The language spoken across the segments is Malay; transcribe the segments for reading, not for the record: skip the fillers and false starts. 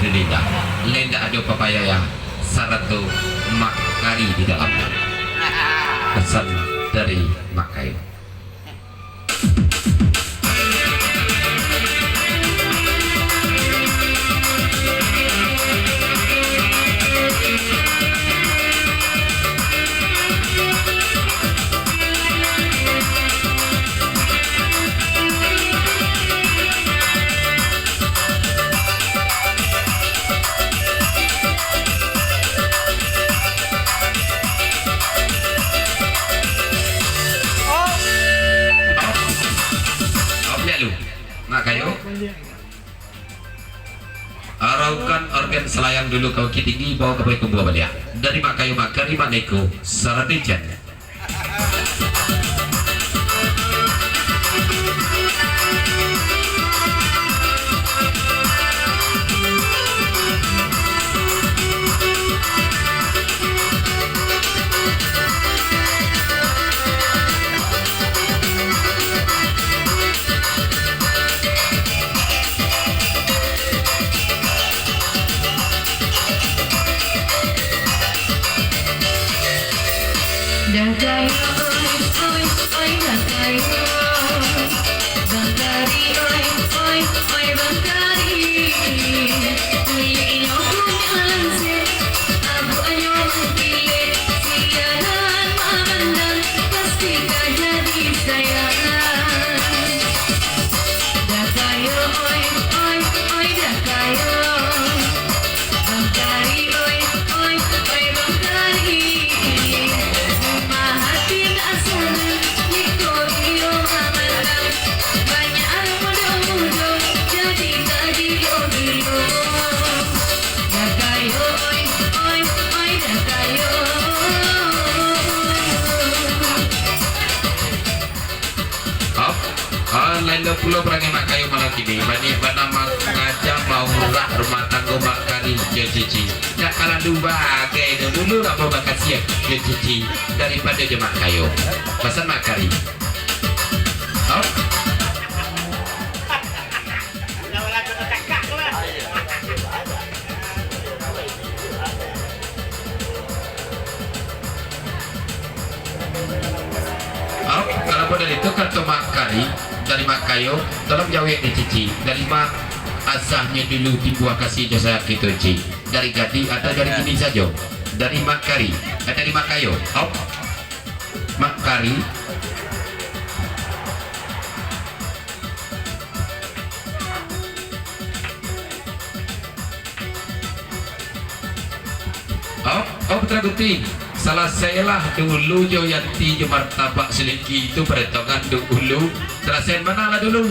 Linda. Linda ada papaya ya. Saratu Makari di dalamnya. Pesan dari Makayo. Makayo araukan organ selayang dulu kau tinggi bawa ke baik membawa balik dari Makayo Makari Maneko Saradijan. Lain pulau perangi Makayo malam ini bani bernama ngajak maulah rumah tangga Makari Cici. Nak kalah dua kayak dulu tak mau bakat siap Cici daripada je Makayo. Pesan Makari. Oh. Oh, kalau dari itu kata Makari dari Makayo tolong jauh di Cici dari mak asahnya dulu dibuah kasih jasa gitu Ci dari Gadi atau dari ini saja dari Makari dari Makayo. Oh Makari putra Guti salah saya lah dulu jo yanti jo martabak selingki itu perhitungan dulu terasain mana lah dulu.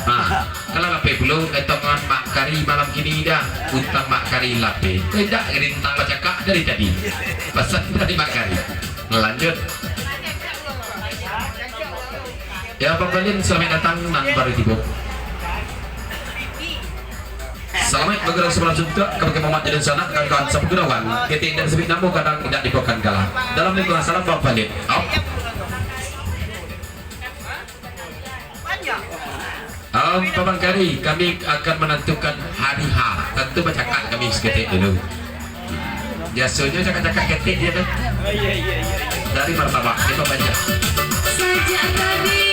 Nah kalau lape belum hitungan Makari malam kini dah utang Makari lape tidak gerintang baca kak dari tadi pesan dari Makari. Lanjut ya pembelian selamat datang nang baru tiba. Selamat bergerak sebelah junta kepada Muhammad dan sana kawan-kawan sepegerawan kita dan sebut namu kadang tidak dibuatkan kalah dalam lingkungan salam Bapak Balik. Pak Mangkari kami akan menentukan hari H tentu bercakap kami seketik dulu biasanya cakap-cakap ketik dia kan dari martabak kita baca sejak tadi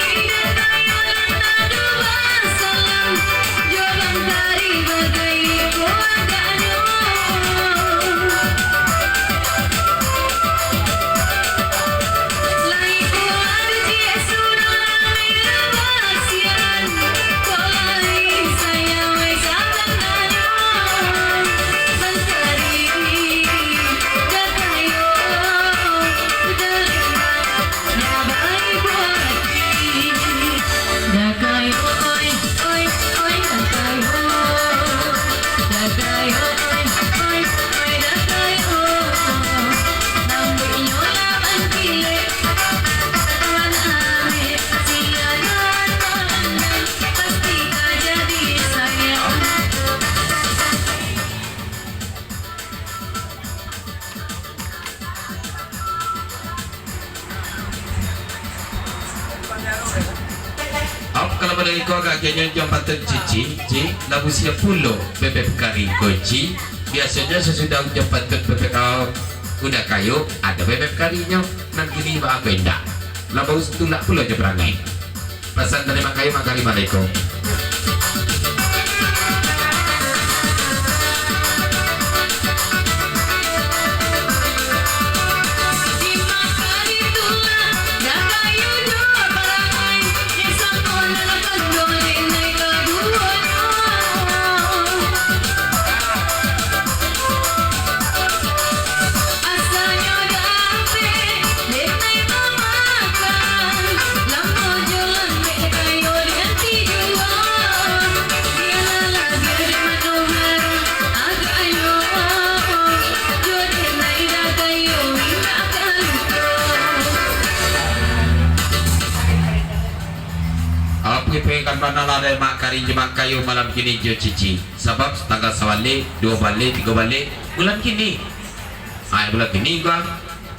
kau agaknya jam patut cici, lalu siap pulau bebek kari koji. Biasanya sesudah jam patut bebek udah kayu, ada bebek karinya. Nanti ni apa enggak? Lalu tulak pulau je perangai. Pesan dari Mak Kayu, Mak Assalamualaikum. Kan mana lah dari mak kari Mak Kayu malam kini jo cici sebab tanggal sawale 2 balik 3 balik bulan kini bulan kini gua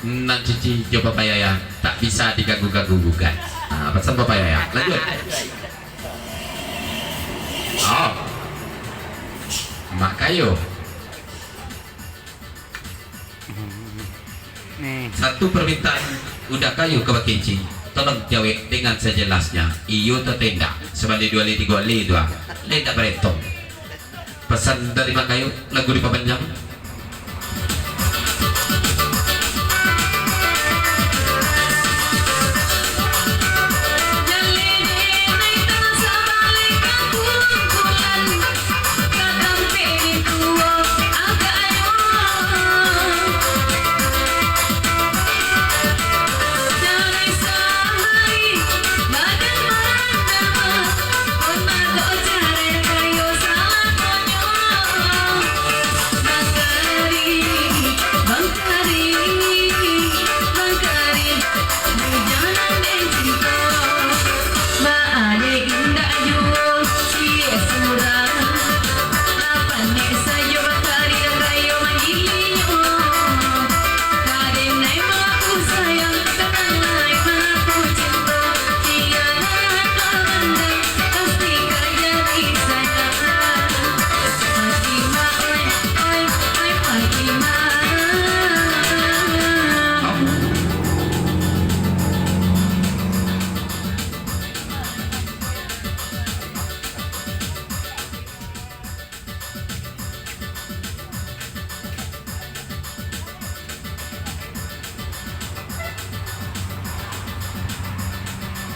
nan cici jo papaya ya tak bisa diganggu-ganggu gugat pasal papaya ya lanjut Mak Kayu satu permintaan udah kayu ke Pak Kinci tolong jawab dengan sejelasnya iyo atau tidak sebalik 2 li 3 li 2 li tak berhitung pesan dari Mak Kayu lagu di papanjang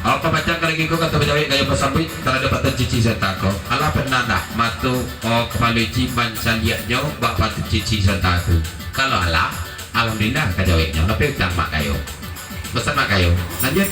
apa macam kali kiko kata berjawab kayu pasambui kalau dapat cici sertaku ala penanda matu kepala ciman saliaknya bapak cici sertaku kalau ala alhamdulillah kajawabnya tapi utang Mak Kayu pesan Mak Kayu lanjut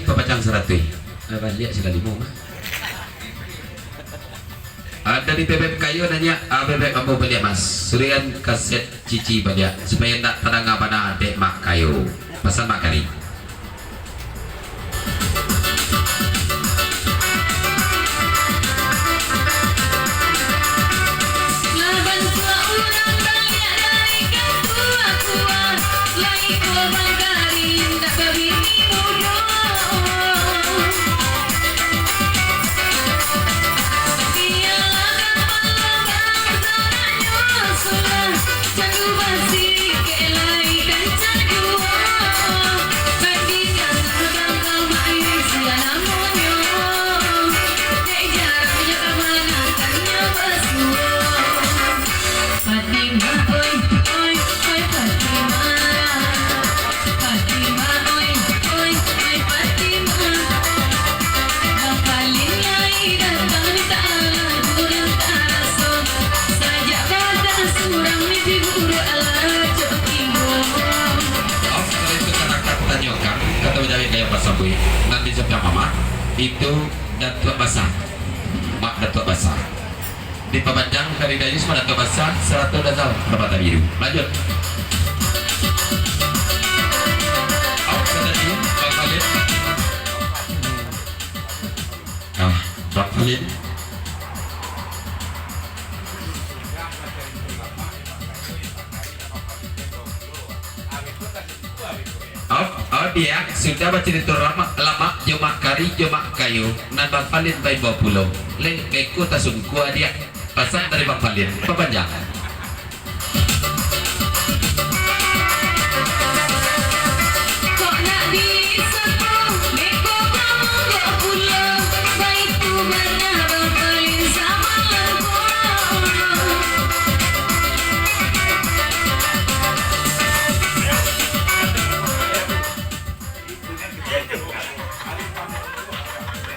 papacang seratui lihat sekali mau ada di bebek kayu nanya bebek kamu beli mas surian kaset cici banyak supaya tak terang pada adek Mak Kayu pesan Mak Kari Jangan Fatima, oi, oi, oi Fatima. Fatima, oi, oi, oi Fatima. Bakalin nyai datang di ta'ala durang taraso. Sajak pada surang mimpi guru ala cokigo. Oh, setelah itu karena kata nyokap, kata ujawi kayak bahasa bui. Nanti siapa mama itu datuk basah, mak datuk basah. Di pemanjang dari Dayus pada datuk basah 100 dasar berbata biru. Lanjut. Oh, tadi Bang Khalid. Bang Khalid. Dia sudah bercerita lama jomak kari jomak kayu nan Bang Khalid bayi 20 leng keku tasungku dia pasang dari Bang Khalid pepanjang Kok nak disapa, beko kamu gak pulang, baik tu